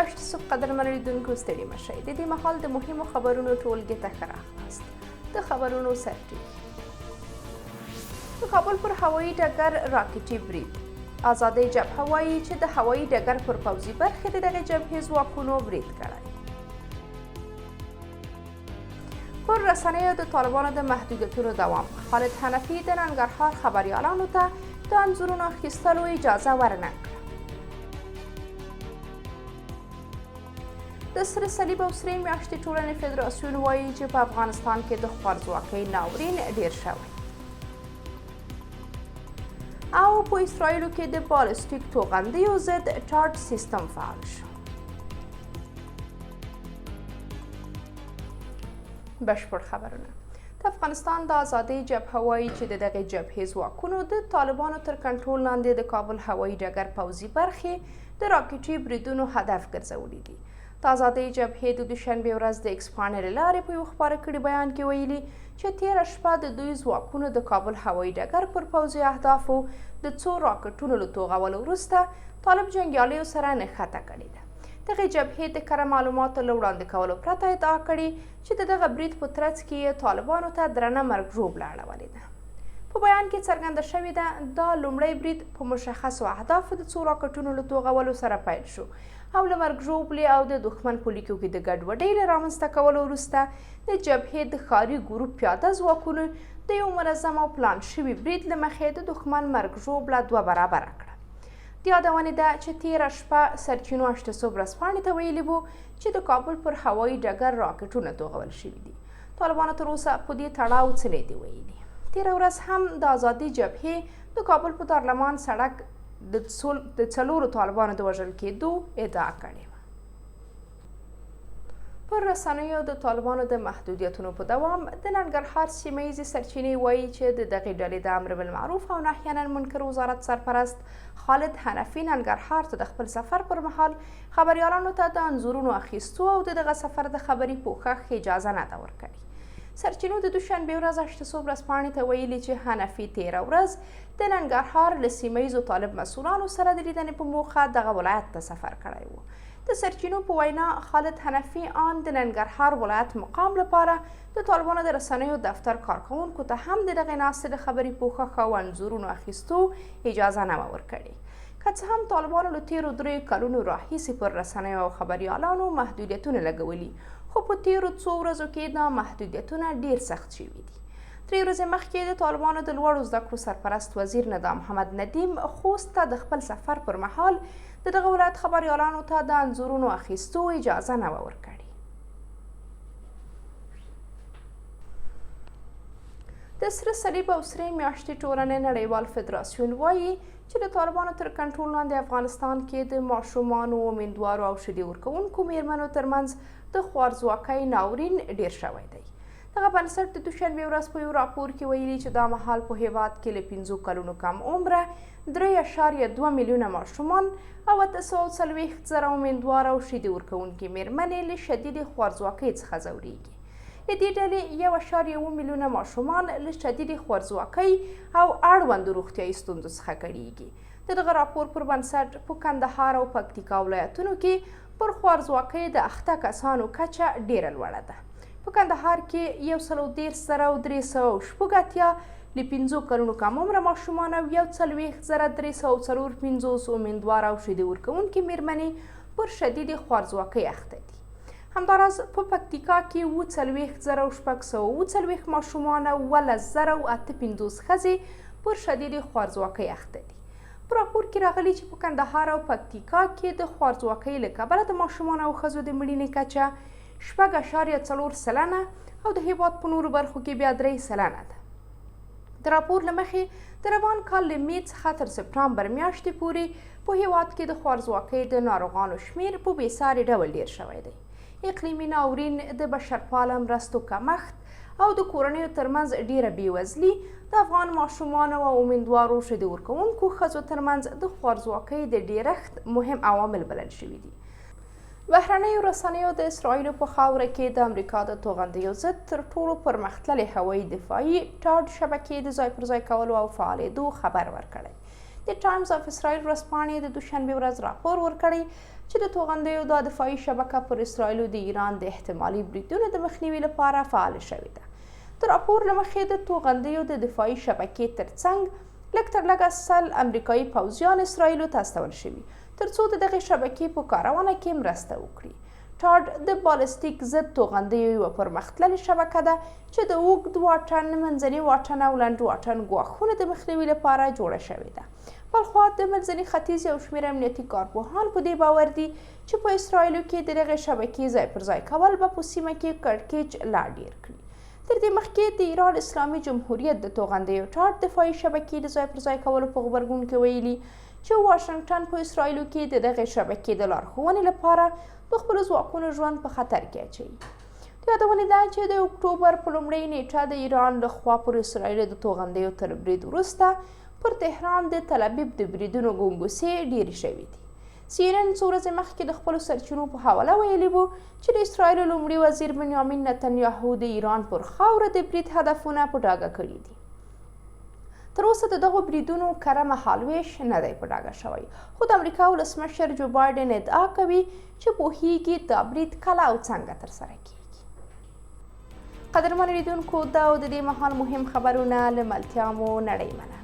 میاشت صبح قدرمن لیدونکو ستړي مشئ د دې مهال د مهمو خبرونو ټولګې ته ښه راغلاست. د خبرونو سرټکي: د کابل پر هوایي ډګر راکټي برید. آزادۍ جبهه وایي چې د هوایي ډګر پر پوځي برخې د دغې جبهې ځواکونو برید کړی. پر رسنیو د طالبانو د محدودیتونو دوام. خالد حنفي د ننګرهار خبریالانو ته د انځورونو اخیستلو اجازه ورنه کړه. د سره صلیب او سرې میاشتې ټولنې فدراسیون وایي چې په افغانستان کې د خوارځواکۍ ناورین ډیر شوی. او په اسرائیلو کې د بالستیک توغندیو ضد ټارټ سیستم فعال شو. بشپړ خبرونه. د افغانستان د آزادۍ جبهه وایي چې د دغې جبهې ځواکونو د طالبانو تر کنټرول لاندې د کابل هوایي ډګر پوځي برخې د راکټي بریدونو هدف ګرځولي دي. د آزادۍ جبهې د دوشنبې ورځ د ایکس پاڼې له لارې په یو خپاره کړي بیان کې ویلي چې تېره شپه د دوی ځواکونو د کابل هوایي ډګر پر پوځي اهدافو د څو راکټونو له توغولو وروسته طالب جنګیالیو سره نښته کړې ده. دغې جبهې د کره معلوماتو له وړاندې کولو پرته ادعا کړې چې د دغه برید په ترڅ کې یې طالبانو ته درنه مرګ ژوبله اړولې ده. په بیان کې څرګنده شوې ده دا لومړی برید په مشخصو اهدافو د څو راکټونو له توغولو سره پیل شو او له مرګ ژوبلې او د دښمن په لیکو کې د ګډوډۍ له رامنځته کولو وروسته د جبهې د ښاري ګروپ پیاده ځواکونو د یو منظم او پلان شوي برید له مخې د دښمن مرګ ژوبله دوه برابره کړه. د یادونې ده چې تېره شپه سرچینو اشته صبح ورځپاڼې ته ویلي وو چې د کابل پر هوایي ډګر راکټونه توغول شوي دي. طالبانو تر اوسه په دې تړاو څه نه دي ویلي. تېره ورځ هم د آزادۍ جبهې د کابل په دارالمان سړک د څلورو طالبانو د وژل کېدو ادعا کړې وه. پر رسنیو د طالبانو د محدودیتونو په دوام د ننګرهار سیمه ییزې سرچینې وایي چې د دغې ډلې د امر بالمعروف او نهي عن المنکر وزارت سرپرست خالد حنفي ننګرهار ته د خپل سفر پر مهال خبریالانو ته د انځورونو اخیستو او د دغه سفر د خبري پوښښ اجازه نه ده ورکړې. سرچینو د دوشنبې ورځ اشته صبح ورځپاڼې ته ویلي چې حنفي تېره ورځ د ننګرهار له سیمه ییزو طالب مسؤلانو سره د لیدنې په موخه دغه ولایت ته سفر کړی و. د سرچینو په وینا خالد حنفي آن د ننګرهار ولایت مقام لپاره د طالبانو د رسنیو دفتر کارکوونکو ته هم د دغې ناستې د خبري پوښښ او انځورونو اخیستو اجازه نه وه ورکړې. که څه هم طالبانو له تېرو 3 کلونو راهیسې پر رسنیو او خبریالانو محدودیتونه لګولي، خو په تېرو څو ورځو کې دا محدودیتونه ډیر سخت شوي دي. 3 ورځې مخکې د طالبانو د لوړو زده کړو سرپرست وزیر ندا محمد ندیم خوست ته د خپل سفر پر مهال د دغه ولایت خبریالانو ته د انځورونو اخیستو اجازه نه وه ورکړې. د سره صلیب او سرې میاشتې ټولنې نړیوال فدراسیون وایي چې د طالبانو تر کنټرول لاندې افغانستان کې د ماشومانو، امیندوارو او شیدې ورکوونکو میرمنو ترمنځ د خوارځواکۍ ناورین ډیر شوی دی. دغه بنسټ د دوشنبې ورځ په یو راپور کې ویلي چې دا مهال په هیواد کې له 5 کلونو کم عمره 3.2 میلیونه ماشومان او 840,000 امیندواره او شیدې ورکوونکې میرمنې له شدیدې خوارځواکۍ څخه ځورېږي. له دې ډلې 1.1 میلیونه ماشومان له شدیدې خوارځواکۍ او اړوندو روغتیایي ستونزو څخه کړېږي. د دغه راپور پر بنسټ په کندهار او پکتیکا ولایتونو کې پر خوارځواکۍ د اخته کسانو کچه ډیره لوړه ده. په کندهار کې 113,380 له 5 کلونو کم عمره ماشومان او 140,354 امیندواره او شیدې ورکوونکې میرمنې پر شدیدې خوارځواکۍ اخته دي. همداراز په پکتیکا کې 40,640 ماشومان او 10,058 ښځې پر شدیدې خوارځواکۍ اخته دي. په راپور کې راغلي چې په کندهار او پکتیکا کې د خوارځواکۍ له کبله د ماشومانو او ښځو د مړینې کچه 6.4% او د هیواد په نورو برخو کې بیا 3% ده. د راپور له مخې د روان کال له مې څخه تر سپټامبر میاشتې پورې په هیواد کې د خوارځواکۍ د ناروغانو شمیر په بېساري ډول ډیر شوی دی. اقلیمي ناورین، د بشرپاله مرستو کمښت او د کورنیو ترمنځ ډیره بېوزلي د افغان ماشومانو او امیندوارو شیدې ورکوونکو ښځو ترمنځ د خوارځواکۍ د ډیرښت مهم عوامل بلل شوي دي. بهرنیو رسنیو د اسرائیلو په خاوره کې د امریکا د توغندیو ضد تر ټولو پرمختللې هوایي دفاعي ټارټ شبکې د ځای پر ځای کولو او فعالېدو خبر ورکړی. د ټایمز اف اسرائیل ورځپاڼې د دوشنبې ورځ راپور ورکړی چې د توغندیو دا دفاعي شبکه پر اسرائیلو د ایران د احتمالي بریدونو د مخنیوي لپاره فعاله شوې ده. د راپور له مخې د توغندیو د دفاعي شبکې ترڅنګ لږ تر لږه 100 امریکایي پوځیان اسرائیلو ته استول شوي ترڅو د دغې شبکې په کارونه کې مرسته وکړي. ټاډ د بالستیک ضد توغندیو یوه پرمختللې شبکه ده چې د اوږد واټن، منځني واټن او لنډ واټن ګواښونو د مخنیوي لپاره جوړه شوې ده. بلخوا د منځني ختیځ یو شمېر امنیتي کارپوهان په دې باور دي چې په اسرائیلو کې د دغې شبکې ځای پر ځای کول به په سیمه کې کړکېچ لا ډېر کړي. تر دې مخکې د ایران اسلامي جمهوریت د توغندیو ټاډ دفاعي شبکې د ځای پر ځای کولو په غبرګون کې ویلي چې واشنګټن په اسرائیلو کې د دغې شبکې د لارښوونې لپاره د خپلو ځواکونو ژوند په خطر کې اچوي. د یادونې ده چې د اکتوبر په لومړۍ نیټه د ایران لخوا پر اسرائیلو د توغندیو تر برید وروسته پر تهران د تل ابیب د بریدونو ګونګوسې ډېرې شوې دي. CNN څو ورځې مخکې د خپلو سرچینو په حواله ویلي وو چې د اسرائیلو لومړي وزیر بنیامین نتنیاهو د ایران پر خاوره د برید هدفونه په ډاګه کړي دي. تر اوسه د دغو بریدونو کره مهالویش نه دی په ډاګه شوی، خو د امریکا ولسمشر جو بایډن ادعا کوي چې پوهیږي دا برید کله او څنګه ترسره کیږي. قدرمنو لیدونکو، دا د دې مهال مهم خبرونه له ملتیا مو نړۍ مننه.